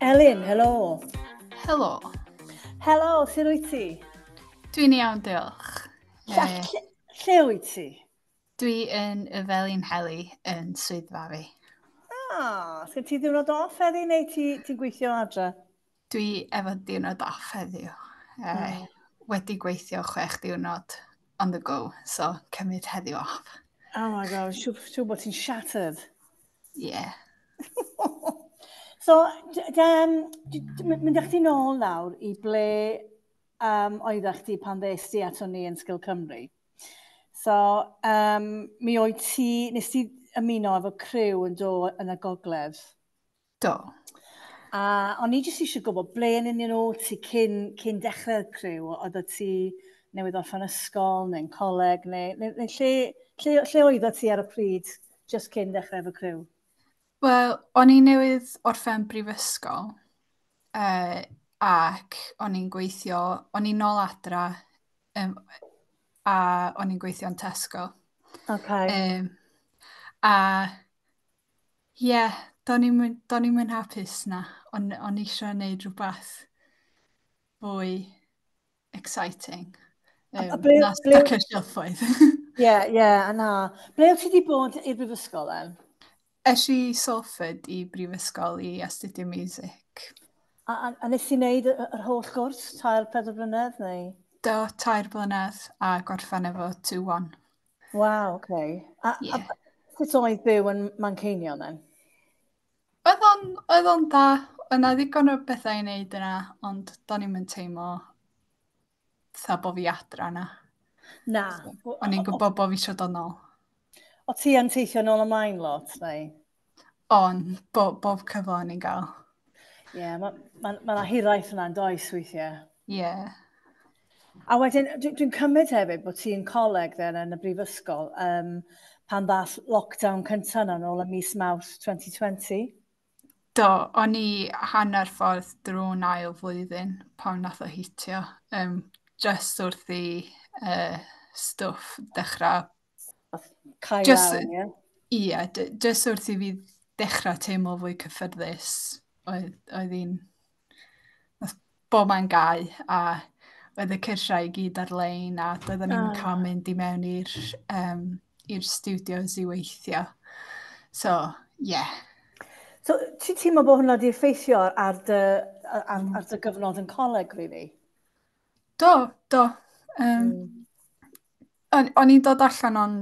Elin, helo. Helo. Helo, sut wyt ti? Dwi'n iawn, diolch. Lle wyt ti? Dwi yn y Felin Heli yn swyddfa fi. Sgen ti ddiwrnod off heddi neu ti'n gweithio adre? Dwi efo diwrnod off heddiw. Wedi gweithio 6 diwrnod on the go, so cymryd heddiw off. Oh my god, siw bod ti'n shattered. Yeah. So, myndech ti nôl nawr i ble oeddech ti pan ddes ti ato ni yn Sgil Cymru. So, mi oedd ti, nes ti ymuno efo CRIW yn do yn y Ngogledd? Do. A o'n i jyst eisiau gwybod ble yn union o ti cyn dechrau'r CRIW? Oedd ti newydd orffen ysgol neu'n coleg neu lle oedd ti ar y pryd jyst cyn dechrau efo CRIW? Wel, o'n i newydd orffen brifysgol ac o'n i'n gweithio, o'n i'n nôl adra a o'n i'n gweithio yn Tesco. Okay. A do'n i'n hapus na, o'n eisiau gwneud rhywbeth fwy exciting. Na stuck ar silffoedd. Yna. Ble wyt ti wedi bod i'r brifysgol then? Es i Salford i brifysgol i astudio music. A nes i wneud yr holl gwrs, 3-4 blynedd neu? Do, 3 blynedd a gorffen efo 2-1. Waw, okay. A sut oedd byw yn Manceinion then? Oedd o'n da. Yna ddigon o bethau i wneud yna, ond do'n i'm yn teimlo tha bo fi adra yna. Na. O'n i'n gwybod bo fi eisiau dod nôl. O ti yn teithio nôl ymlaen lot, neu? Ond, bob cyfle ni'n gael. Ie, mae'n hiraeth yna'n does weithiau. Ie. A wedyn, dwi'n cymryd hefyd bod ti'n coleg then yn y brifysgol pan ddath lockdown cyntaf yna nôl y mis Mawrth 2020. Do, o'n i hanner ffordd drwy'n ail flwyddyn pan nath o hitio. Just wrth i stwff dechrau. Cael lawn, ie? Ie, just wrth i fi dechrau teimlo fwy cyffyrddus. Oedd hi'n bob man gau a oedd y cyrsiau i gyd ar-lein a doedden ni'n cael mynd i mewn i'r studios i weithio. So, yeah. So, ti'n teimlo bod hwnna wedi effeithio ar dy gyfnod yn coleg, really? Do. O'n i'n dod allan o'n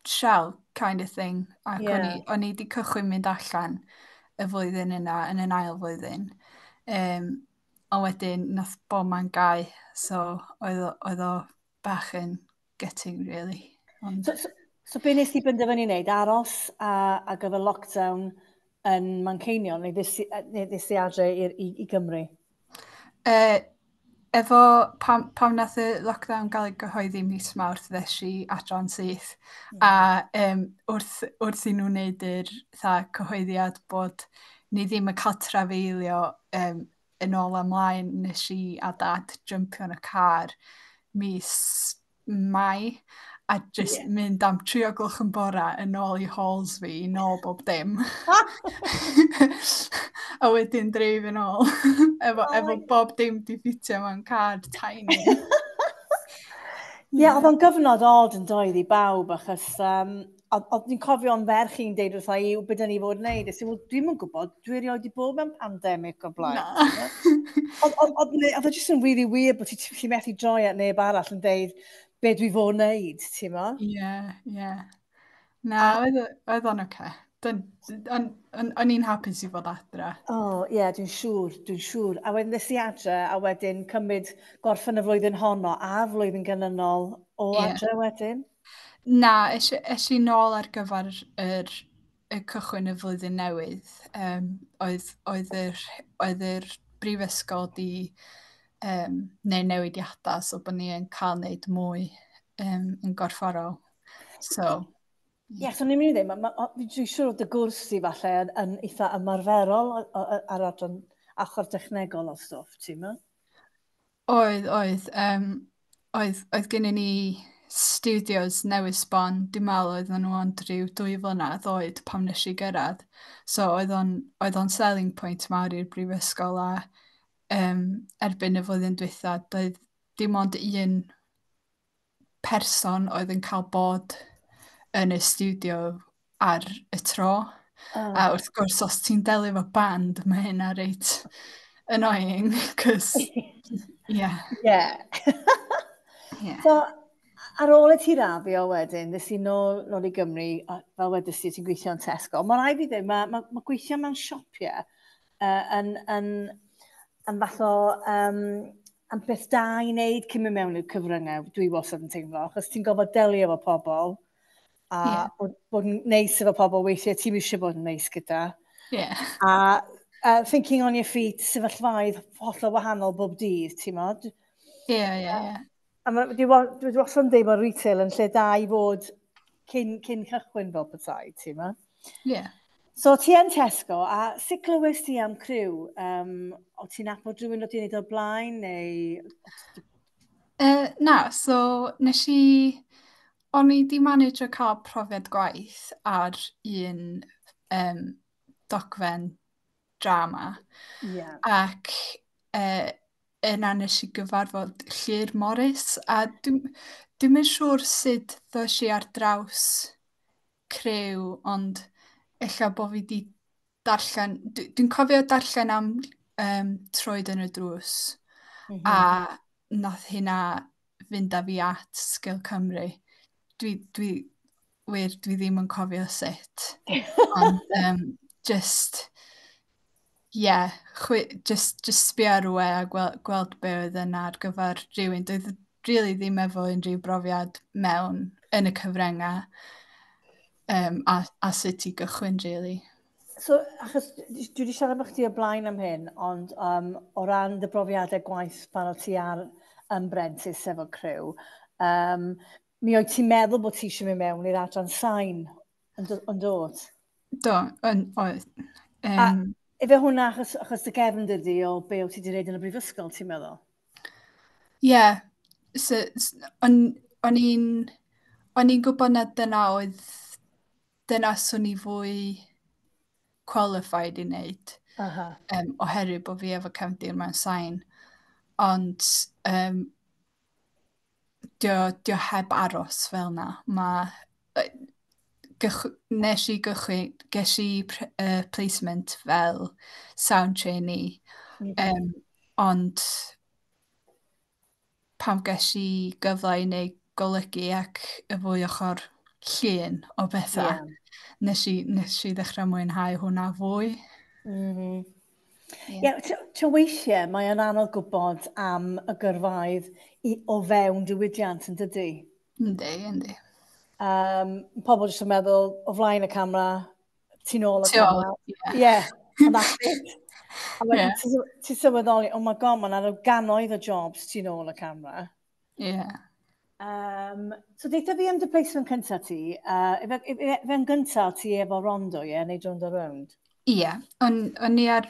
shell kind of thing, ac o'n i wedi cychwyn mynd allan y flwyddyn yna yn yn ail flwyddyn. Ond wedyn, nath bob man gau, so oedd o bach yn gutting, really. So be nes ti benderfynu wneud? Aros a gyfer lockdown yn Manceinion, neu nes ti adre i Gymru? Efo, pam nath y lockdown gael ei gyhoeddi mis Mawrth, ddes i adran syth. A wrth i nhw wneud yr cyhoeddiad bod ni ddim yn cael trafeilio yn ôl ymlaen, nes i a dad jumpio yn y car mis Mai a just mynd am 3:00 yn bora yn ôl i halls fi, i nôl bob dim. A wedyn dreif yn ôl, efo bob dim di ffitio mewn car tiny. Ie, oedd o'n gyfnod od yn doedd i bawb, achos oedd ni'n cofio'n ferch i'n deud wrtha i, beth ni fod yn neud. Dwi'n yn gwybod, dwi erioed wedi bod mewn pandemig o blaen. Oedd o jyst yn really weird bod ti methu droi at neb arall yn deud be dwi fod yn neud, ti'n mo? Ie. Na, oedd o'n oce. O'n i'n hapus i fod adra. Ie, dwi'n siŵr. A wedyn nes i adre, a wedyn cymryd gorffen y flwyddyn honno a flwyddyn ganlynol o adre wedyn? Na, es i nôl ar gyfer y cychwyn y flwyddyn newydd. Oedd yr brifysgol di neu newidiadau, so bod ni yn cael wneud mwy yn gorfforol. So, so ni'n mynd i ddweud, dwi'n siŵr oedd y gwrs i falle yn eitha ymarferol ar adran achor dechnegol o stwff, ti'n mynd? Oedd. Oedd gennyn ni studios newydd sbon, dim meddwl oedden nhw ond rhyw 2 flynedd oed pam nes i gyrraedd. So oedd o'n selling point mawr i'r brifysgol a erbyn y flwyddyn diwetha, doedd dim ond un person oedd yn cael bod yn y studio ar y tro. A wrth gwrs, os ti'n delio efo band, mae hynna reit annoying, cos, yeah. Yeah. So, ar ôl y ti rafio wedyn, ddys i nôl i Gymru, fel wedys ti, ti'n gweithio yn Tesco. Mae'n rhaid i ddim, mae gweithio mewn siopia yn fath o yn beth da i wneud cyn mynd mewn i'r cyfryngau, dwi wastad yn teimlo, achos ti'n gofod delio efo pobl, a bod yn neis efo pobl weithiau, ti'n eisiau bod yn neis gyda. A thinking on your feet, sefyllfaidd hollol wahanol bob dydd, ti'n modd? Ie. A dwi wastad yn dweud bod retail yn lle da i fod cyn cychwyn fel petai, ti'n ma? Ie. So ti yn Tesco, a sut glywes ti am CRIW? O ti'n apod rhywun o ti'n neud o'r blaen, neu... Na, so nes i... O'n i di manage o cael profiad gwaith ar un dogfen drama. Ac yna nes i gyfarfod Llyr Morris, a dwi'n yn siŵr sut ddos i ar draws CRIW, ond ella bod fi di darllen, dwi'n cofio darllen am troed yn y drws, a nath hynna fynd â fi at Sgil Cymru. Dwi ddim yn cofio sut, ond just sbio ar we a gweld be oedd yna ar gyfer rhywun. Doedd really ddim efo unrhyw brofiad mewn yn y cyfryngau a sut i gychwyn, really. So, achos dwi wedi siarad bod chdi o blaen am hyn, ond o ran dy brofiadau gwaith pan o ti ar brentis efo CRIW, mi oedd ti'n meddwl bod ti eisiau mynd mewn i'r adran sain yn dod? Do, oedd. A efe hwnna achos dy gefn dydi o be o ti wedi gwneud yn y brifysgol, ti'n meddwl? Ie. O'n i'n gwybod na dyna swn i fwy qualified i wneud. Oherwydd bod fi efo cefndir mewn sain. Ond dio heb aros fel na. Nes i gychwyn, ges i placement fel sound trainee, ond pam ges i gyfle i wneud golygu ac y fwy ochr llun o bethau, nes i ddechrau mwynhau hwnna fwy. Ti'n weithiau mae yn anodd gwybod am y gyrfaidd o fewn diwydiant yn dydy? Yndi. Pobl jyst yn meddwl o flaen y camera, ti'n ôl y camera. And that's it. A wedyn ti'n sylweddoli, oh my god, mae'n ar gannoedd o jobs ti'n ôl y camera. So deitha fi am dy placement cyntaf ti, fe'n gyntaf ti efo Rownd neu Rownd? Ie, o'n i ar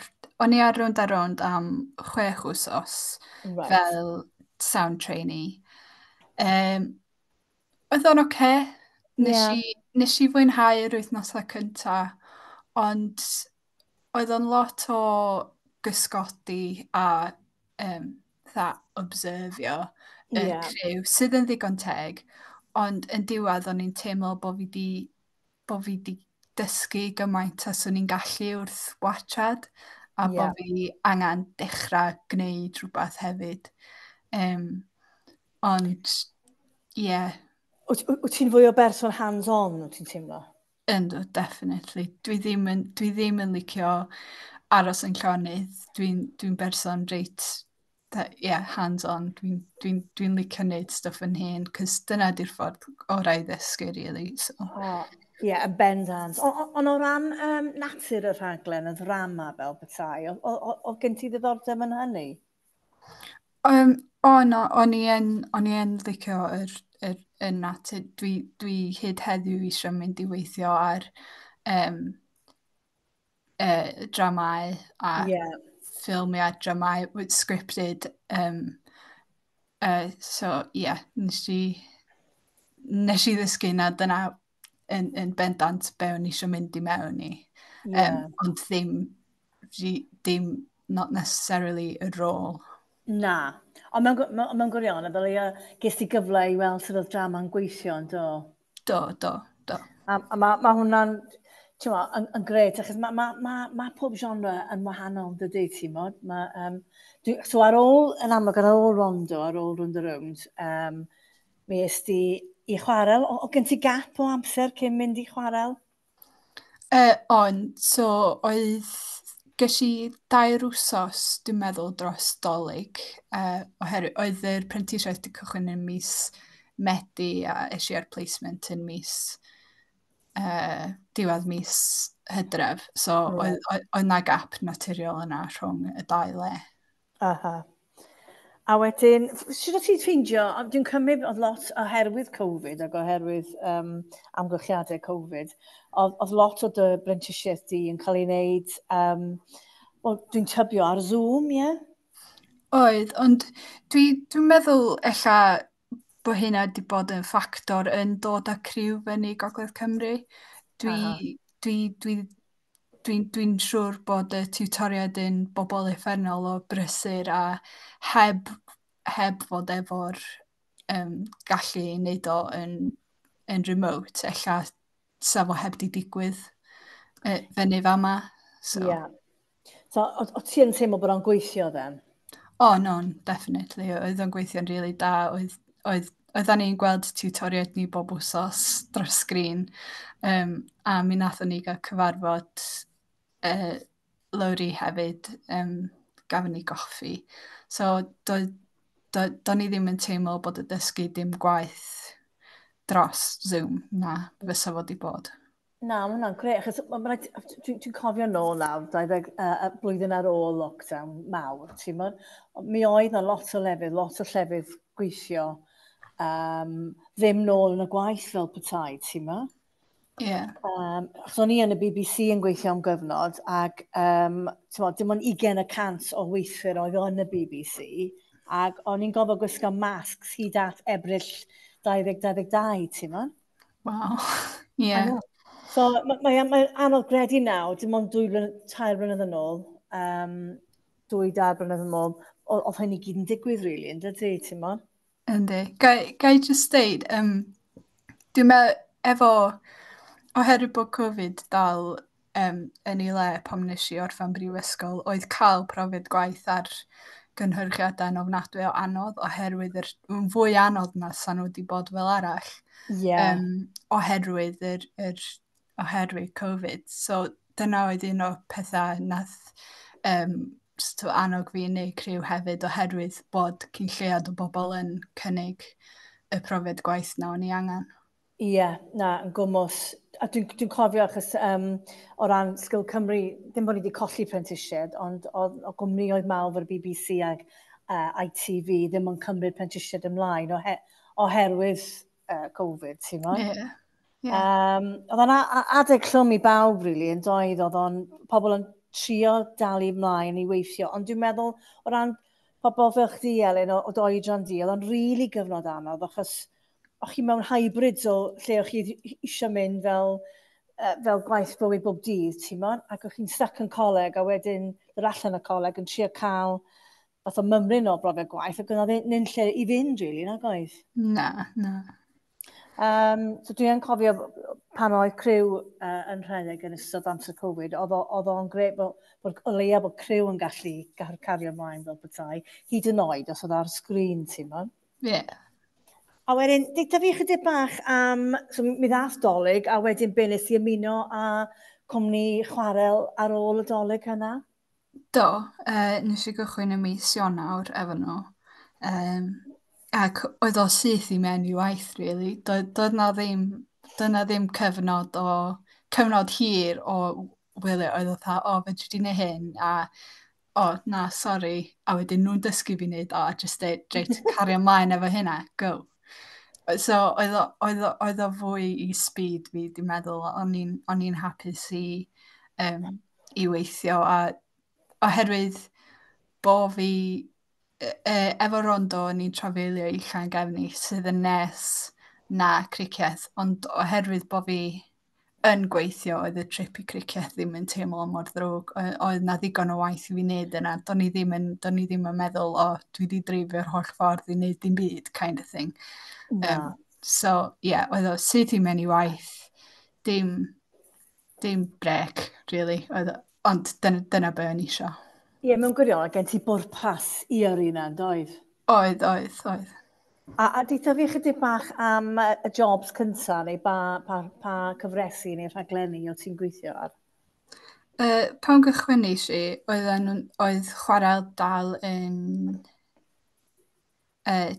Rownd am 6 wsos fel sound trainee. Oedd o'n oce. Nes i fwynhau yr wythnosau cyntaf, ond oedd o'n lot o gysgodi a obserfio y CRIW, sydd yn ddigon teg, ond yn diwedd o'n i'n teimlo bod fi di dysgu gymaint as o'n i'n gallu wrth watchad, a bod fi angen dechrau gwneud rhywbeth hefyd. Ond, ie. Wyt ti'n fwy o berson hands-on, wyt ti'n teimlo? Ynddo, definitely. Dwi ddim yn licio aros yn llonydd. Dwi'n berson reit, hands-on. Dwi'n licio wneud stuff yn hyn, cos dyna di'r ffordd orau ddysgu, really. Yn bendant. Ond o ran natur y rhaglen, y ddrama fel petai, o gen ti ddiddordeb yn hynny? O'n i yn licio y natur. Dwi hyd heddiw eisiau mynd i weithio ar dramau a ffilmiau dramau scripted. So, nes i nes i ddysgu na dyna yn bendant be o'n eisiau mynd i mewn i. Ond ddim not necessarily y rôl. Na. Ond mae'n gwirion, fel ges ti gyfle i weld sydd oedd drama'n gweithio, do? Do. A mae hwnna'n, yn gret, achos mae pob genre yn wahanol, dydy, ti'n modd. So ar ôl, yn amlwg, ar ôl rondo, ar ôl Rownd Rownd, mi ys ti i chwarel. O gen ti gap o amser cyn mynd i chwarel? So oedd ges i 2 wsos, dwi'n meddwl, dros dolyg, oherwydd oedd yr prentisiaeth wedi cychwyn yn mis Medi a eisiau ar placement yn diwedd mis Hydref. So oedd na gap naturiol yna rhwng y 2 le. Aha. A wedyn, sydd o ti'n ffeindio, dwi'n cymryd oedd lot oherwydd Covid ac oherwydd amgylchiadau Covid, oedd lot o dy brentisiaeth di yn cael ei wneud, dwi'n tybio ar Zoom, ie? Oedd, ond dwi'n meddwl ella bod hynna wedi bod yn ffactor yn dod â CRIW fyny Ngogledd Cymru. Dwi'n siŵr bod y tiwtoriaid yn bobl effernol o brysur a heb fod efo'r gallu i wneud o yn remote, ella sa fo heb di digwydd fyny fama. Ie. So, o ti yn teimlo bod o'n gweithio then? No, definitely. Oedd o'n gweithio'n rili da. Oeddan ni'n gweld tiwtoriaid ni bob wsos dros sgrin. A mi nathon ni gael cyfarfod lawri hefyd. Gafon ni goffi. So, do ni ddim yn teimlo bod y dysgu dim gwaith dros Zoom. Na, fysa fod i bod. Na, mae hwnna'n greu, achos dwi'n cofio nôl nawr, blwyddyn ar ôl lockdown mawr, ti'n modd? Mi oedd na lot o llefydd gweithio, ddim nôl yn y gwaith fel petai, ti'n modd? Ie. Achos o'n i yn y BBC yn gweithio am gyfnod, ac dim ond 20% o weithwyr oedd yn y BBC, ac o'n i'n gofod gwisgo masks hyd at Ebrill 2022, ti'n modd? Wow, ie. So, mae'n anodd gredu nawr, dim ond 2-3 blynedd yn ôl, 2-4 blynedd yn ôl, oedd hynny gyd yn digwydd, really, yn dydy, ti'n modd? Yndi. Gai just deud, dwi'n meddwl, oherwydd bod Covid dal yn ei le pam nes i orffen brifysgol, oedd cael profiad gwaith ar gynhyrchiadau yn ofnadwy o anodd, oherwydd yn fwy anodd na sa'n nhw wedi bod fel arall. Oherwydd Covid. So dyna oedd un o pethau nath annog fi yn neud CRIW hefyd, oherwydd bod cynlleiad o bobl yn cynnig y profiad gwaith na o'n i angen. Ie, na, yn gwmws. A dwi'n cofio, achos o ran Sgil Cymru, dim bod ni wedi colli prentisiaid, ond o gwmnioedd mawr fel BBC ag ITV ddim yn cymryd prentisiaid ymlaen oherwydd Covid, ti'n modd? Oedd yna adeg llwm i bawb, really, yn doedd, oedd o'n pobl yn trio dal i ymlaen i weithio, ond dwi'n meddwl o ran pobl fel chdi, Elin, o dy oedran di, oedd o'n rili gyfnod anodd, achos o'ch chi mewn hybrids o lle o'ch chi eisiau mynd fel gwaith bywyd bob dydd, ti'n modd? Ac o'ch chi'n stuck yn coleg, a wedyn yr allan y coleg yn trio cael fath o mymryn o brofiad gwaith, ac oedd nyn lle i fynd, really, na gwaith? Na. So dwi'n cofio pan oedd CRIW yn rhedeg yn ystod amser Covid, oedd o'n gret bod o leia bod CRIW yn gallu cario ymlaen fel petai, hyd yn oed os oedd ar sgrin, ti'n modd? Ie. A wedyn, da fi chydig bach so mi ddath dolyg, a wedyn be nes i ymuno a cwmni chwarel ar ôl y dolyg hynna? Do, nes i gychwyn y mis Ionawr efo nhw. Ac oedd o syth i mewn i waith, really. Doedd na ddim cyfnod hir o wylio, oedd o dda, fe dwi wedi gwneud hyn, a na, sori, a wedyn nhw'n dysgu fi wneud, just reit, cario ymlaen efo hynna, go. So, oedd o fwy i speed fi, dwi'n meddwl, o'n i'n hapus i weithio, a oherwydd bo fi, efo rondo, o'n i'n trafeilio i Llangefni sydd yn nes na cricieth, ond oherwydd bod fi yn gweithio, oedd y trip i cricieth ddim yn teimlo mor ddrwg. Oedd na ddigon o waith i fi wneud yna. Do'n i ddim yn meddwl, dwi wedi dreifio'r holl ffordd i wneud dim byd, kind of thing. Na. So, yeah, oedd o sydd i mewn i waith, dim brec, really. Ond dyna be o'n isio. Ie, mewn gwirionedd, gen ti bwrpas i ar un doedd? Oedd. A deitha fi chydig bach am y jobs cyntaf, neu pa cyfresu neu rhaglenni o ti'n gweithio ar? Pan gychwynnes i, oedd Chwarel dal yn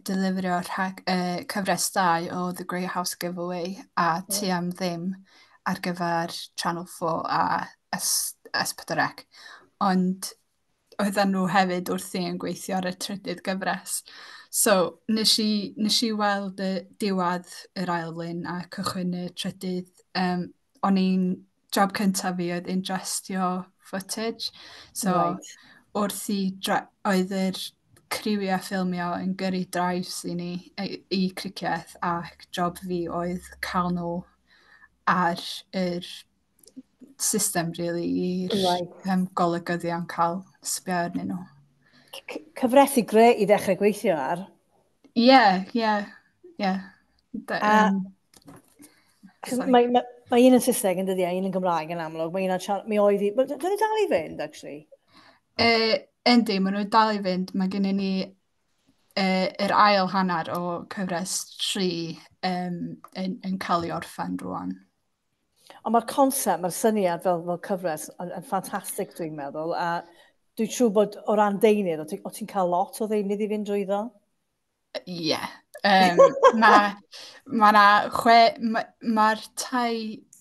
delifrio cyfres 2 o The Grey House Giveaway a Ti Am Ddim ar gyfer Channel 4 a S4C. Ond oedden nhw hefyd wrthi yn gweithio ar y trydydd gyfres. So, nes i weld y diwedd yr ail-lun a cychwyn y trydydd. O'n i'n job cyntaf fi oedd ingestio footage. So, oedd yr criwiau ffilmio yn gyrru drives i ni i cricieth ac job fi oedd cael nhw ar yr system, really, i'r golygyddion cael sbio arnyn nhw. Cyfresu greu i ddechrau gweithio ar? Ie. Mae un yn Saesneg yn dyddi, un yn Gymraeg yn amlwg. Mae oedd i... Dyn nhw dal i fynd, actually? Yndi, maen nhw dal i fynd. Mae gen ni yr ail hanner o cyfres 3 yn cael ei orffen rwan. Ond mae'r concept, mae'r syniad fel cyfres yn ffantastig, dwi'n meddwl. A dwi'n siŵr bod o ran deunydd, o ti'n cael lot o ddeunydd i fynd drwyddo? Ie. Mae'r tai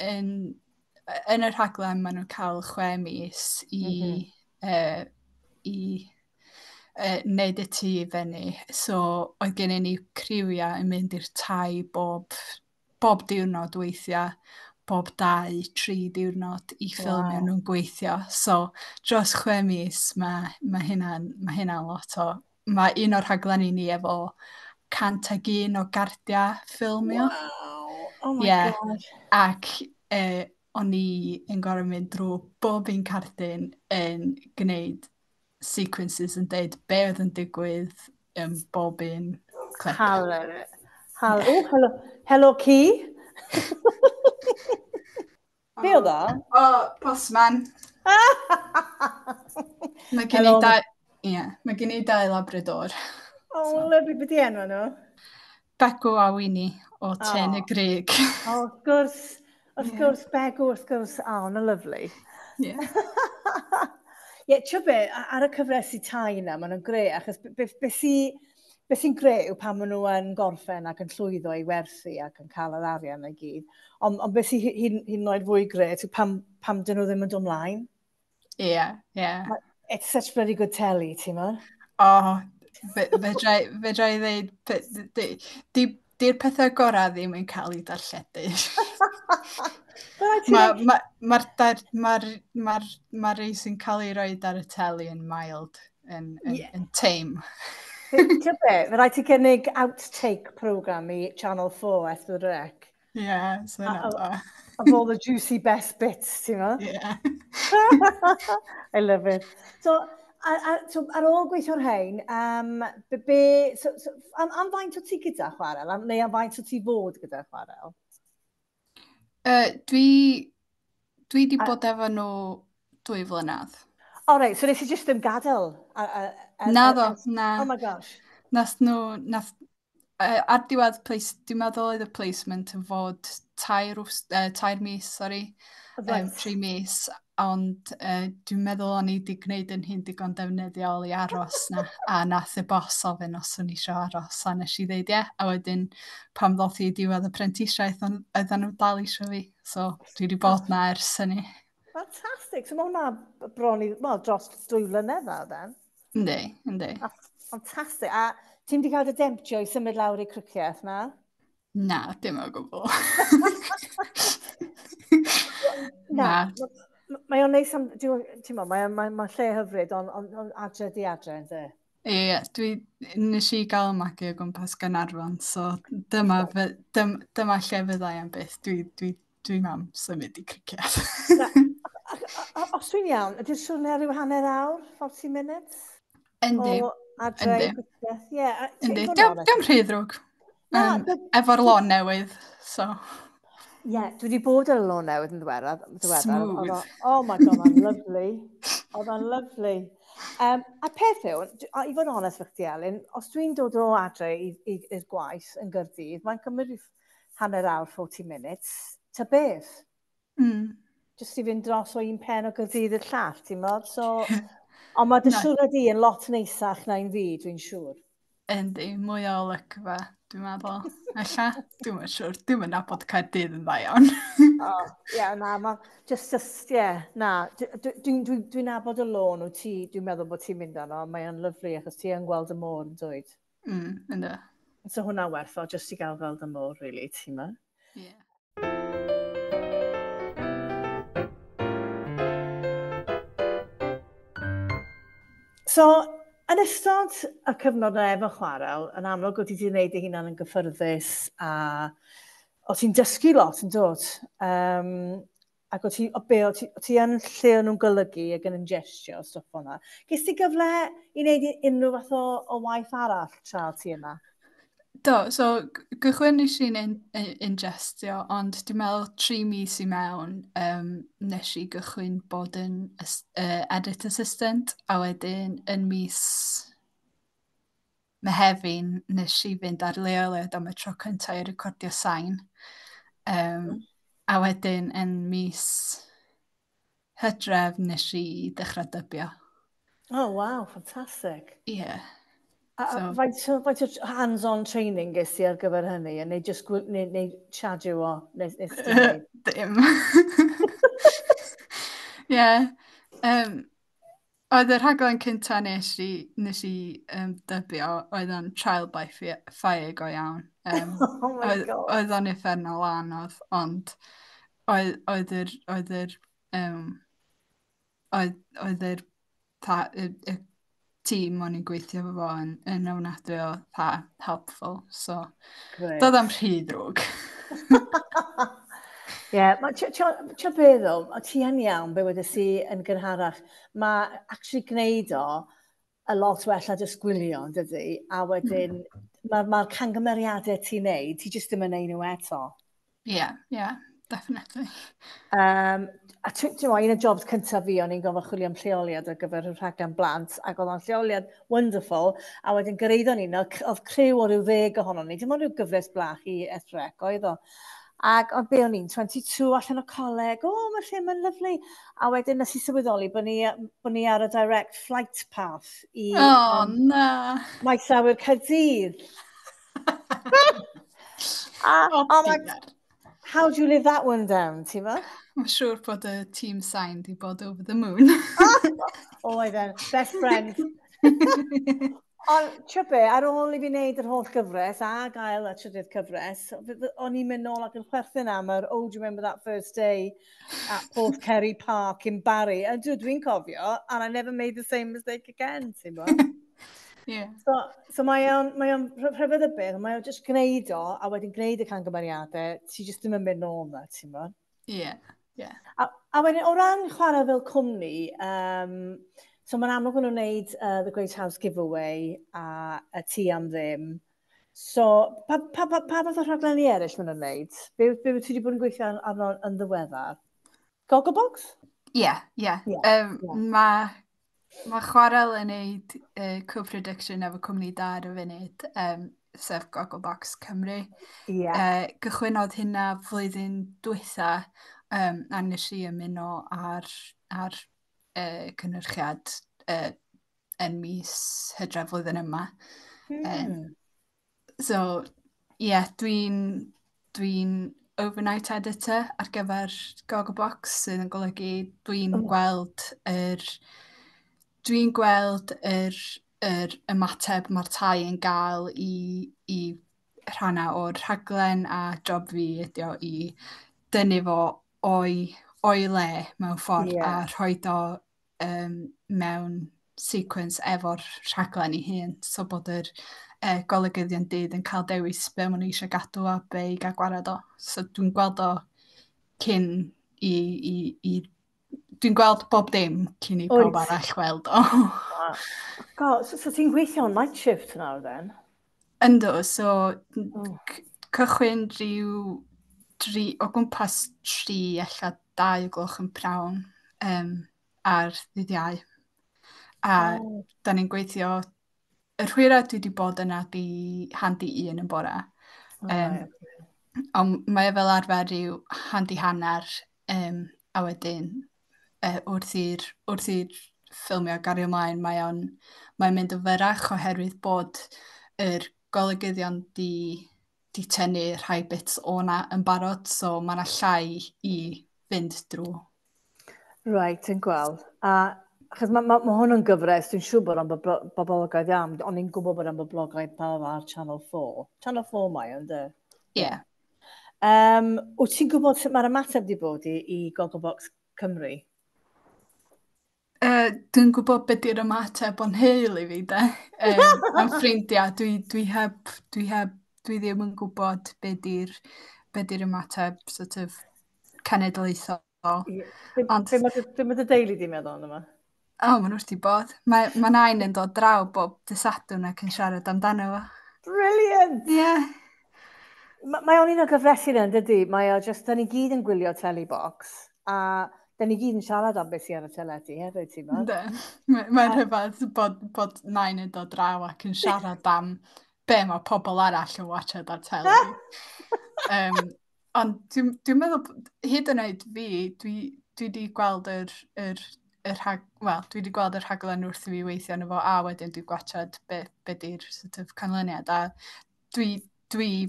yn y rhaglen, maen nhw'n cael 6 mis i wneud y tŷ i fyny. So, oedd gen ni criwiau yn mynd i'r tai bob diwrnod weithiau, bob 2-3 diwrnod i ffilmio nhw'n gweithio. So, dros 6 mis, mae hynna'n lot o... Mae un o'r rhaglenni ni efo 101 o gardiau ffilmio. Wow! Oh my God! Ac o'n i yn gorau mynd drwy bob un cardyn yn gwneud sequences yn dweud be oedd yn digwydd yn bob un clip. Hello, Key! Be oedd o? Postman. Mae gen i 2 labrador. Lyflu, beth i enw nhw? Begw a Winnie o Ten y Grug. Wrth gwrs, Begw, wrth gwrs. Na lyflu. Ie. Ti'n be, ar y cyfresu tai yna, maen nhw'n greu, achos beth sy'n greu yw pan maen nhw yn gorffen ac yn llwyddo i werthu ac yn cael yr arian i gyd. Ond beth sy'n hyn yn oed fwy greu yw pam dyn nhw ddim yn dod ymlaen. Ie. It's such bloody good telly, ti'n mwyn? Fedra i ddeud, di'r pethau gorau ddim yn cael ei darlledu. Mae'r rei sy'n cael ei roi ar y teli yn mild, yn tame. Ti'n be, fe rhaid ti gynnig outtake program i Channel 4 S4C. Ie, so yna. Of all the juicy best bits, ti'n mo? Ie. I love it. So, ar ôl gweithio'r hein, am faint o ti gyda Chwarel, neu am faint o ti fod gyda Chwarel? Dwi di bod efo nhw 2 flynedd. Reit, so nes i just ddim gadael? Na. Oh my gosh. Ar diwedd, dwi'n meddwl oedd y placement yn fod 3 mis, 3 mis, ond dwi'n meddwl o'n i wedi gwneud yn hyn digon defnyddiol i aros na, a nath y bos ofyn os o'n i eisiau aros, a nes i ddeud ie, a wedyn pam ddoth i diwedd y prentisiaeth, oedden nhw dal eisiau fi, so dwi wedi bod na ers hynny. Fantastic, so mae hwnna bron i, dros 2 flynedd nawr, then? Yndi. Fantastic, a ti'n wedi cael dy demptio i symud lawr i cricieth, na? Na, dim o gwbl. Na. Mae o'n neis am, ti'n mo, mae'n lle hyfryd, ond adre di adre, ynddi? Nes i gael magu o gwmpas Gaernarfon, so dyma lle fyddai am byth. Dwi mam symud I criced. Os dwi'n iawn, ydy'r siwrne rhyw hanner awr, 40 minutes? Yndi. O adre I gwithio. Yndi. Diolch rhy ddrwg. Efo'r lôn newydd, so... Dwi wedi bod ar y lôn newydd yn ddiweddar. Smooth. Oh my god, mae'n lovely. Oedd o'n lovely. A peth yw, I fod yn honest fy chdi Elin, os dwi'n dod o adre i'r gwaith yn Gyrdydd, mae'n cymryd hanner awr, 40 minutes. Ta beth? Just I fynd dros o un pen o Gyrdydd i'r llall, ti'n modd? Ond mae dy siwr di yn lot neisach na'n fi, dwi'n siŵr. Yndi, mwy o olygfa, dwi'n meddwl. Ella, dwi'n siŵr, dwi'n mynd nabod Caerdydd yn dda iawn. Dwi'n nabod y lôn o ti, dwi'n meddwl bod ti'n mynd arno, mae'n lyflu achos ti yn gweld y môr yn dweud. Ynddo. So hwnna werth o, jyst I gael gweld y môr, really, ti'n ma? Ie. So, yn ystod y cyfnod na efo chwarel, yn amlwg o ti wedi gwneud ei hunan yn gyffyrddus a o ti'n dysgu lot yn dod. Ac o ti yn lle o'n nhw'n golygu ac yn ingestio stwff hwnna. Ges ti gyfle I wneud unrhyw fath o waith arall tra ti yna? Do, so gychwynnes i'n ingestio, ond dwi'n meddwl 3 mis I mewn nes I gychwyn bod yn edit assistant, a wedyn yn mis Mehefin nes I fynd ar leoliad am y tro cyntaf I recordio sain. A wedyn yn mis Hydref nes I dechrau dybio. Oh, wow, ffantastig. Ie. Faint o hands-on training ges ti ar gyfer hynny? Neu just neu chardio o? Dim. Ie. Oedd y rhaglen cynta nes I dybio, oedd o'n trial by fire go iawn. Oh my god. Oedd o'n effernol anodd, ond oedd yr tîm o'n i'n gweithio fo yn ofnadwy o helpful, so doedd am rhy ddrwg. Tio beth o, ti yn iawn be wedys I yn gynharach. Mae actually gwneud o a lot well a just gwylio, dydy, a wedyn mae'r cangymeriadau ti'n neud, ti jyst ddim yn neud nhw eto. Yeah, definitely. A un o'r jobs cyntaf fi, o'n i'n gofio chwilio am lleoliad ar gyfer y rhaglen blant, ac oedd o'n lleoliad wonderful, a wedyn gyreiddo ni, oedd criw o ryw 10 ohono ni, dim ond ryw gyfres blach I ethrec, oedd o. Ac oedd be o'n i'n 22 allan o coleg, mae lle mae'n lyflu. A wedyn nes I sylweddoli bod ni ar y direct flight path I... na! Maes awyr Caerdydd. How do you live that one down, ti'n ma? Mae'n siŵr bod y team sign di bod over the moon. Oedd e'n best friend. Ond, tio be, ar ôl I fi wneud yr holl gyfres a gael y trydydd cyfres, o'n i'n mynd nôl ac yn chwerthin am yr, do you remember that first day at Porth Kerry Park in Barry? A dwi'n cofio, and I never made the same mistake again, ti'n bo? Yeah. So mae o'n rhyfedd y beth, mae o'n just gwneud o, a wedyn gwneud y cangymeriadau, ti just ddim yn mynd nôl na, ti'n bo? Yeah. A wedyn, o ran chwarae fel cwmni, so mae'n amlwg yn wneud The Great House Giveaway a y Tŷ am Ddim. So, pa fath o rhaglenni eraill maen nhw'n wneud? Be ti wedi bod yn gweithio arno yn ddiweddar? Gogglebox? Yeah. Mae Chwarel yn neud co-production efo cwmni da ar y funud, sef Gogglebox Cymru. Gychwynodd hynna flwyddyn dwytha, a nes I ymuno ar cynhyrchiad yn mis Hydref flwyddyn yma. So, dwi'n overnight editor ar gyfer Gogglebox, sydd yn golygu dwi'n gweld yr ymateb mae'r tai yn gael I rhannau o'r rhaglen, a job fi ydi o I dynnu fo o'i le mewn ffordd a rhoi o mewn sequence efo'r rhaglen ei hun, so bod yr golygyddion dydd yn cael dewis be maen nhw eisiau gadw a be i gael gwared o. So dwi'n gweld o cyn dwi'n gweld bob dim cyn i pawb arall weld o. God, so ti'n gweithio on night shift nawr then? Ynddo, so cychwyn o gwmpas 3 ella 2 o gloch yn prawn ar ddydd Iau. A da ni'n gweithio, y rhwyra dwi wedi bod yna di handi 1 yn bore. Ond mae fel arfer i'w handi hanner a wedyn wrth i'r ffilmio gario ymlaen, mae'n mynd yn fyrach oherwydd bod yr golygyddion di tynnu rhai bits o'na yn barod, so mae yna llai i fynd drwy. Right, yn gweld. Achos mae hwn yn gyfres, dwi'n siŵr bod am boblogaeth iawn, ond ni'n gwybod bod am boblogaeth pawb ar Channel 4. Channel 4 mae, ynddo? Ie. Wyt ti'n gwybod sut mae'r ymateb wedi bod i Gogglebox Cymru? Dwi'n gwybod beth yw'r ymateb o'n heil i fi, de. Am ffrindiau, dwi ddim yn gwybod beth yw'r ymateb sort of cenedlaethol. Be mae dy deulu di meddwl yma? Ma'n wrth i bod. Mae nain yn dod draw bob dysadwn ac yn siarad amdano fo. Brilliant! Ie. Mae o'n un o gyfresu yn dydy. Mae o just, da ni gyd yn gwylio telebox, a da ni gyd yn siarad am beth sy'n ar y teledu hefyd, ti'n meddwl? Mae'n rhyfedd bod nain yn dod draw ac yn siarad am be mae pobl arall yn watchad ar teledu. Ond dwi'n meddwl, hyd yn oed fi, dwi wedi gweld dwi wedi gweld yr rhaglen wrth i fi weithio yn efo, a wedyn dwi'n gwachod be di'r sort of canlyniad, a dwi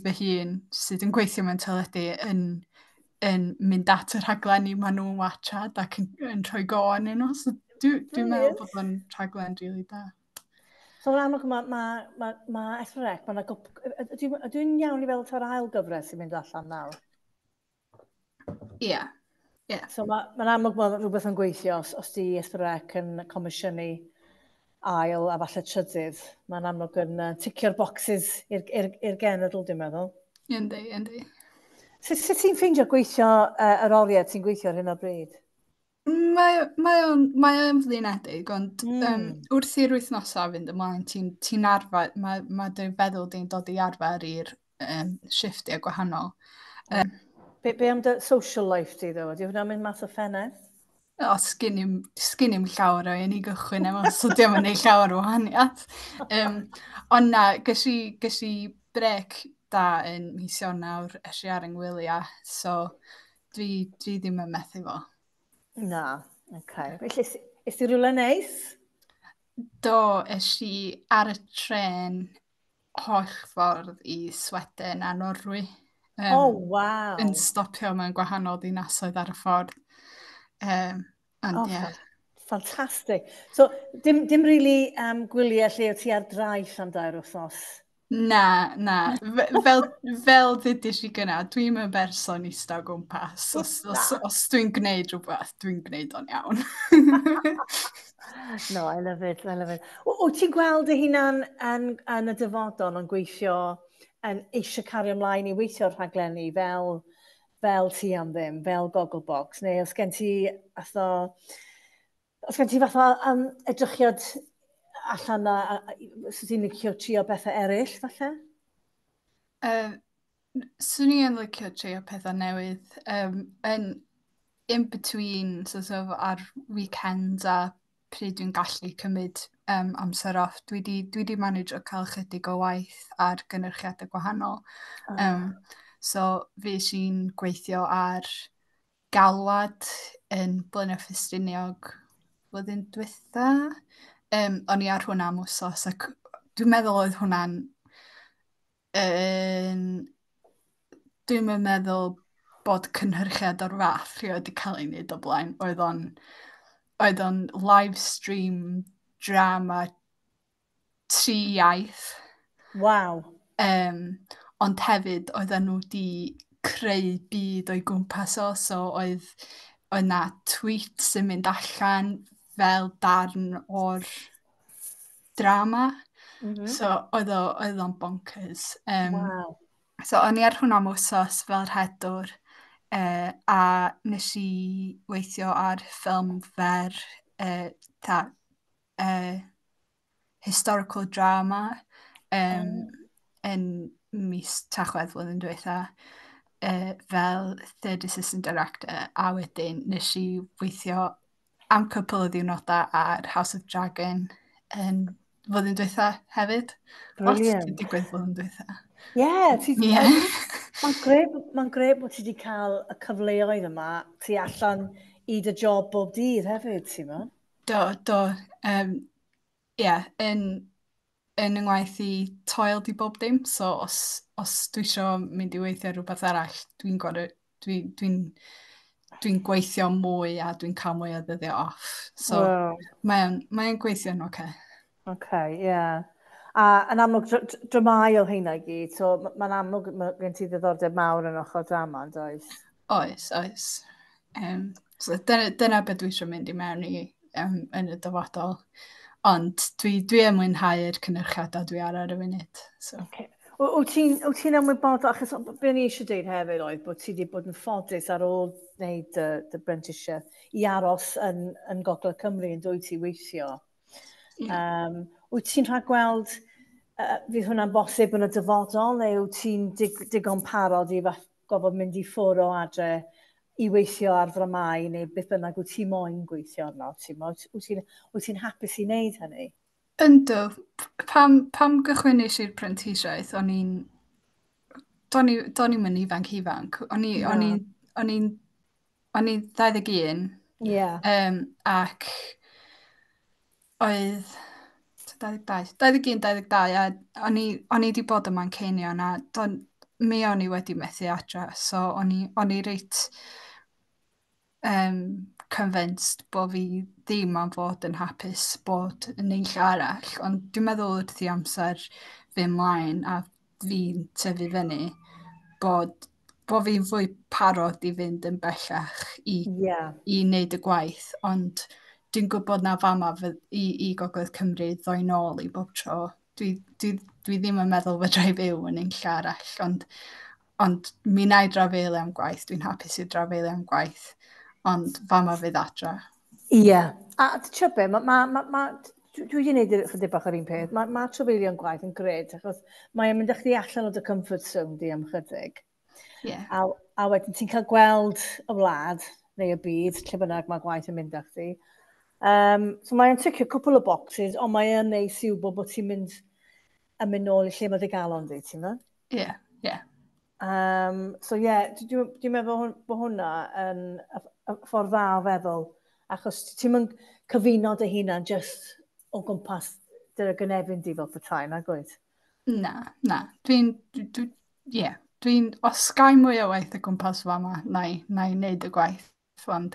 fy hun sydd yn gweithio mewn teledu yn mynd at y rhaglenni maen nhw'n watchad ac yn rhoi go anyn nhw. So dwi'n meddwl bod yn rhaglen rili da. So yn amlwg mae Esrec, ydw'n iawn i fel ta'r ail gyfres sy'n mynd allan nawr? Ie. So mae'n amlwg bod rhywbeth yn gweithio os di Esrec yn comisiynu ail a falle trydydd. Mae'n amlwg yn ticio'r bocsys i'r genedl, dwi'n meddwl. Yndi. Sut ti'n ffeindio gweithio yr oriau ti'n gweithio ar hyn o bryd? Mae o'n flinedig, ond wrth i'r wythnosau fynd ymlaen, ti'n arfer, mae dy feddwl di'n dod i arfer i'r shiftiau gwahanol. Be am dy social life di ddo? Di hwnna'n mynd mas o ffenest? Sgyn i'm llawer o un i gychwyn efo, so diolch yn ei llawer o wahaniaeth. Ond na, ges i brec da yn mis Ionawr, eisiau ar yngwyliau, so dwi ddim yn methu fo. Na, oce. Felly, is ti rhywle neis? Do, eisiau ar y tren holl ffordd i Sweden a Norwy. Waw! Yn stopio mewn gwahanol ddinasoedd ar y ffordd. Ffantastig. So, dim really gwyliau lle o ti ar draeth am 2 wythnos? Na. Fel ddydys i gyna, dwi'n yn berson ista o gwmpas. Os dwi'n gwneud rhywbeth, dwi'n gwneud o'n iawn. No, I love it. Wyt ti'n gweld y hunan yn y dyfodol yn gweithio yn eisiau cario ymlaen i weithio'r rhaglenni fel ti am ddim, fel Gogglebox, neu os gen ti fatha edrychiad allan sydd ti'n licio trio bethau eraill, falle? Swn i yn licio trio pethau newydd. In between, sort of, ar weekends a pryd dwi'n gallu cymryd amser off. Dwi di manage o cael chydig o waith ar gynnyrchiadau gwahanol. So fi sy'n gweithio ar galwad yn Blaenau Ffestiniog flwyddyn diwetha. O'n i ar hwnna am wsos, ac dwi'n meddwl oedd hwnna'n... Dwi'n meddwl bod cynhyrchiad o'r fath rhi wedi cael ei wneud o blaen. Oedd o'n live stream drama 3 iaith. Waw. Ond hefyd oedden nhw wedi creu byd o'i gwmpas o, so oedd na tweet sy'n mynd allan fel darn o'r drama. So oedd o'n bonkers. Wow. So o'n i ar hwnna am wsos fel rhedwr, a nes i weithio ar ffilm fer historical drama yn mis Tachwedd flwyddyn diwetha, fel third assistant director, a wedyn nes i weithio am cwpl o ddiwrnodau ar House of Dragon yn flwyddyn diwetha hefyd. Brilliant. Lot wedi digwydd flwyddyn diwetha. Mae'n gred bod ti wedi cael y cyfleoedd yma ti allan i dy job bob dydd hefyd, ti'n ma? Do. Yn yngwaith i toil di bob dim, so os dwi eisiau mynd i weithio rhywbeth arall, dwi'n gweithio mwy a dwi'n cael mwy o ddyddiau off. So mae'n gweithio'n oce. A yn amlwg dramau o hynna i gyd, so mae'n amlwg gen ti ddiddordeb mawr yn ochr drama, yn does? Oes. So dyna beth dwi eisiau mynd i mewn i yn y dyfodol. Ond dwi yn mwynhau'r cynhyrchiadau dwi ar y funud. So. Wyt ti'n ymwybodol, achos be ni eisiau dweud hefyd oedd bod ti wedi bod yn ffodus ar ôl wneud dy brentisiaeth i aros yn Ngogledd Cymru yn dwy ti weithio. Wyt ti'n rhaid gweld fydd hwnna'n bosib yn y dyfodol, neu wyt ti'n digon parod i gofod mynd i ffwrdd o adre i weithio ar dramau, neu beth bynnag wyt ti moyn gweithio arno? Wyt ti'n hapus i wneud hynny? Ynddo. Pam gychwynnais i'r prentisiaeth, o'n i'n mynd ifanc. O'n i'n 21. Ac oedd 22, a o'n i wedi bod yma'n Ceinion, a mi o'n i wedi methu adra, so o'n i reit convinced bod fi ddim yn fod yn hapus bod yn neill arall, ond dwi'n meddwl wrth i amser fi ymlaen a fi'n tyfu fyny bod fi'n fwy parod i fynd yn bellach i wneud y gwaith, ond dwi'n gwybod na fama i Gogledd Cymru ddoi nôl i bob tro. Dwi ddim yn meddwl fydra i fyw yn neill arall, ond mi na i drafeilio am gwaith, dwi'n hapus i drafeilio am gwaith, ond fama fydd adra. A ti'n be, dwi wedi gwneud chydig bach ar un peth, mae trafeilio'n gwaith yn gred, achos mae'n mynd eich di allan o dy comfort zone di am chydig. A wedyn ti'n cael gweld y wlad, neu y byd, lle bynnag mae gwaith yn mynd eich di. So mae'n ticio cwpl o boxes, ond mae'n neis i wybod bod ti'n mynd nôl i lle mae dy galon di, ti'n ma? So dwi'n meddwl bod hwnna yn ffordd dda o feddwl, achos ti'n mynd cyfuno dy hunan just o gwmpas dy'r gynefin di fel petai, na gwyth? Na. Dwi'n osgau mwy o waith y gwmpas fama na i wneud y gwaith, ond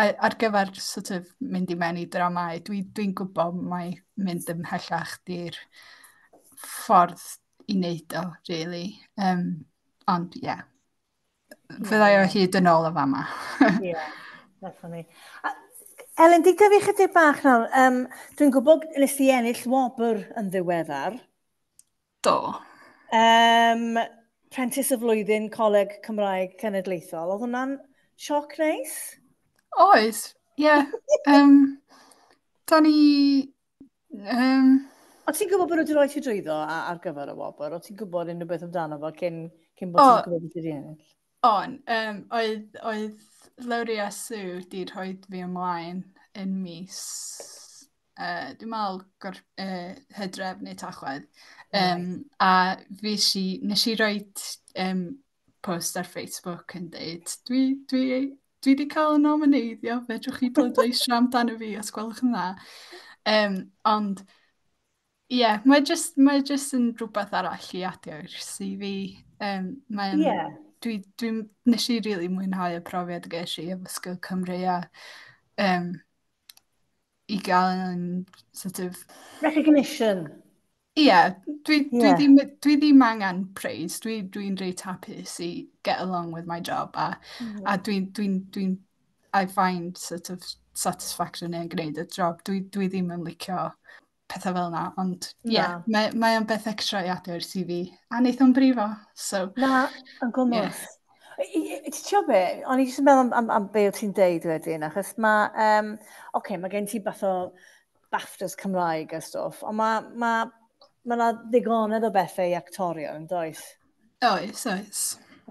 ar gyfer sort of mynd i mewn i dramau, dwi'n gwybod mae mynd ymhellach di'r ffordd i wneud o, really. Ond fyddai o hyd yn ôl o fama. Definitely. Elin, di dyfu chydig bach nawr. Dwi'n gwybod nes i ennill wobr yn ddiweddar. Do. Prentis y flwyddyn Coleg Cymraeg Cenedlaethol. Oedd hwnna'n sioc neis? Oes, da ni... O ti'n gwybod bod nhw wedi rhoi ti drwyddo ar gyfer y wobr? O ti'n gwybod unrhyw beth amdano fo cyn bod ti'n gwybod beth wedi ennill? Oedd Lawria Sue wedi rhoi fi ymlaen yn mis... dwi'n meddwl Hydref neu Tachwedd. A nes i roi post ar Facebook yn dweud, dwi wedi cael y nominadio, fedrwch chi bleidleisio amdano fi os gwelwch yn dda. Ond mae just yn rhywbeth arall i adio i'r CV. Nes i rili mwynhau y profiad ges i efo Sgil Cymru a i gael yn sort of... Recognition. Dwi ddim angen praise. Dwi'n reit hapus i get along with my job a I find sort of satisfaction in gwneud y job. Dwi ddim yn licio pethau fel yna, ond Na. mae o'n beth extra i adwyr sydd fi, a wneud o'n brifo, so... Na, yn gwmwys. Ti'n tio be? O'n i jyst yn meddwl am be o ti'n deud wedyn, achos mae, mae gen ti beth o BAFTAs Cymraeg a stwff, ond mae yna ddigonedd o bethau i actorio, yn does? Oes, oes.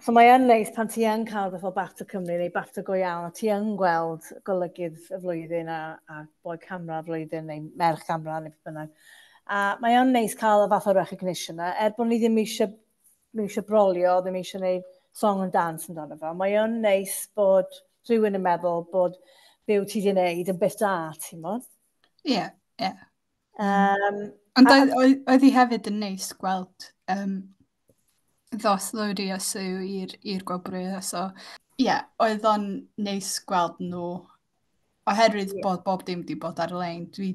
So mae yn neis pan ti yn cael beth o BAFTA Cymru neu BAFTA go iawn, a ti yn gweld golygydd y flwyddyn a boi camera y flwyddyn neu merch camera neu beth bynnag. A mae yn neis cael y fath o recognition yna, bod ni ddim eisiau brolio, ddim eisiau gwneud song and dance yn dan efo. Mae yn neis bod rhywun yn meddwl bod be wyt ti wedi gwneud yn beth da, ti'n modd? Ie. Ond oedd hi hefyd yn neis gweld ddoslwyd i ysw i'r gwobrwy, so oedd o'n neis gweld nhw, oherwydd bod bob dim wedi bod ar-lein, dwi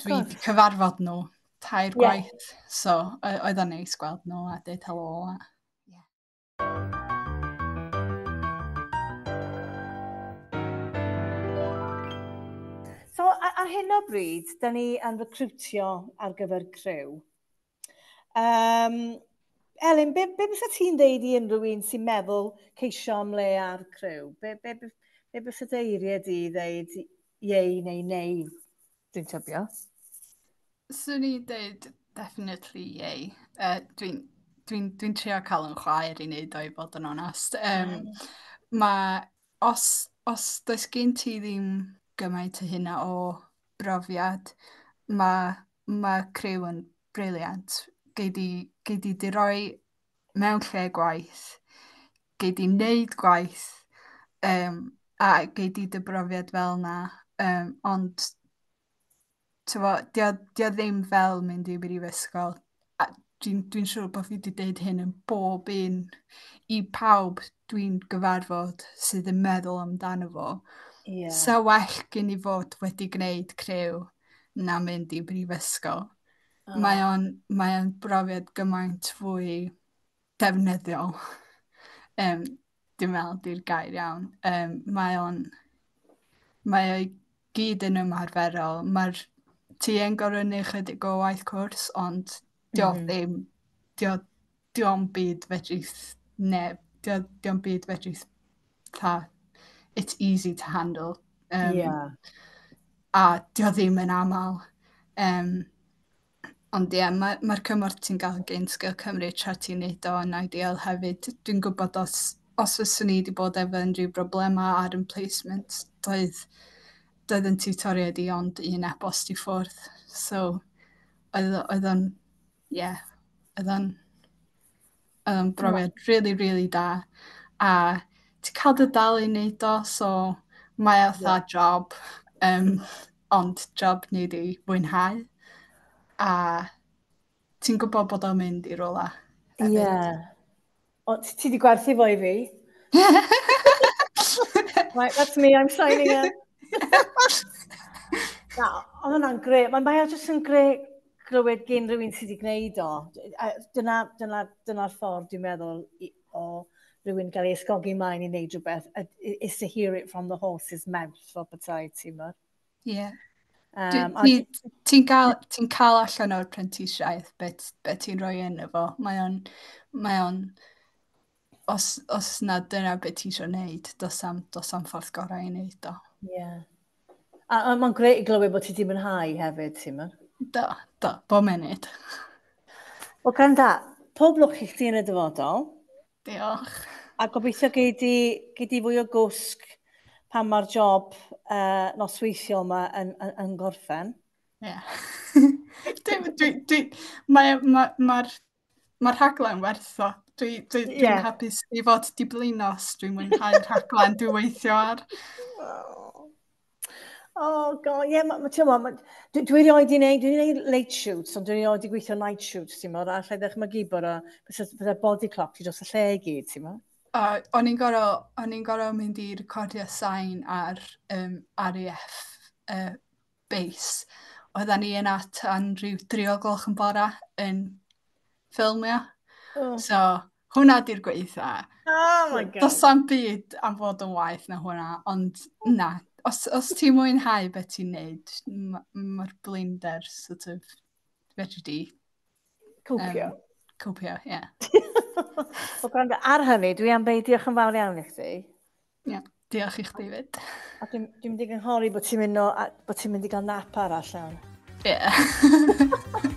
wedi cyfarfod nhw 3 gwaith, so oedd o'n neis gweld nhw a dweud helo. So, ar hyn o bryd, da ni yn recrwtio ar gyfer CRIW. Elin, be bysa ti'n deud i unrhyw un sy'n meddwl ceisio am le ar CRIW? Be bysa dy eiriau di ddeud iei neu nei, dwi'n tybio? Swn i dweud definitely iei. Dwi'n trio cael yn chwaer i wneud o'i bod yn onest. Os does gen ti ddim gymaint o hynna o brofiad, mae CRIW yn briliant. Gei di roi mewn lle gwaith, gei di wneud gwaith, a gei di dy brofiad fel yna, ond dio ddim fel mynd i brifysgol. Dwi'n siŵr bod fi wedi deud hyn yn bob un i pawb dwi'n gyfarfod sydd yn meddwl amdano fo. Sa well gen i fod wedi gwneud CRIW na mynd i brifysgol. Mae o'n brofiad gymaint fwy defnyddiol. Dwi'n meddwl di'r gair iawn. Mae o gyd yn ymarferol. Ti yn gorau neu chydig o waith cwrs, ond diolch byd fedrith neb. Diolch byd fedrith it's easy to handle. A diolch ddim yn aml. Ond mae'r cymorth ti'n gael gen Sgil Cymru tra ti'n neud o yn ideal hefyd. Dwi'n gwybod os fyswn i wedi bod efo unrhyw broblemau ar yn placement, doedd yn tutoriaid i ond un e-bost i ffwrdd. So, oedd o'n brofiad really, really da. A ti'n cael dy dal i wneud o, so mae o job, ond job ni di fwynhau. A ti'n gwybod bod o'n mynd i rola hefyd. O, ti di gwerthu fo i fi? Right, that's me, I'm signing in. Ond hwnna'n greu. Mae o jyst yn greu glywed gen rhywun sydd wedi gwneud o. Dyna'r ffordd dwi'n meddwl o rhywun gael ei ysgogi maen i wneud rhywbeth, is to hear it from the horse's mouth, fel petai, ti'n meddwl? Ie. Ti'n cael allan o'r brentisiaeth beth ti'n rhoi yn efo. Mae o'n os na dyna beth ti eisiau gwneud, dos am ffordd gorau i wneud o. Ie. A mae'n greu i glywed bod ti di mwynhau hefyd, ti'n meddwl? Do, bo munud. Wel, Granda, pob lwc i chdi yn y dyfodol. Diolch. A gobeithio gei di fwy o gwsg pan mae'r job nosweithiol yma yn gorffen. Ie. Mae'r rhaglen werth o. Dwi'n hapus i fod diblynos. Dwi'n mwynhau'r rhaglen dwi'n weithio ar. God, dwi erioed i wneud late shoots, ond dwi erioed i gweithio night shoots, ti'n modd, a lle ddechrau bod bydde body clock ti dros y lle i gyd, ti'n modd? O'n i'n gorau mynd i recordio sain ar RAF base. Oedden ni yna tan rhyw 3:00 yn bora yn ffilmio. So, hwnna di'r gweitha. Oh my God. Does am byd am fod yn waith na hwnna, ond na. Os ti'n mwynhau beth ti'n neud, mae'r blinder sort of fedri di Cwpio. cwpio, ie. O gwrando, ar hynny, dwi am beidio diolch yn fawr iawn i chdi. Ie, diolch i chdi fyd. A dwi'n mynd i gynghori bod ti'n mynd i gael nap arall iawn. Ie.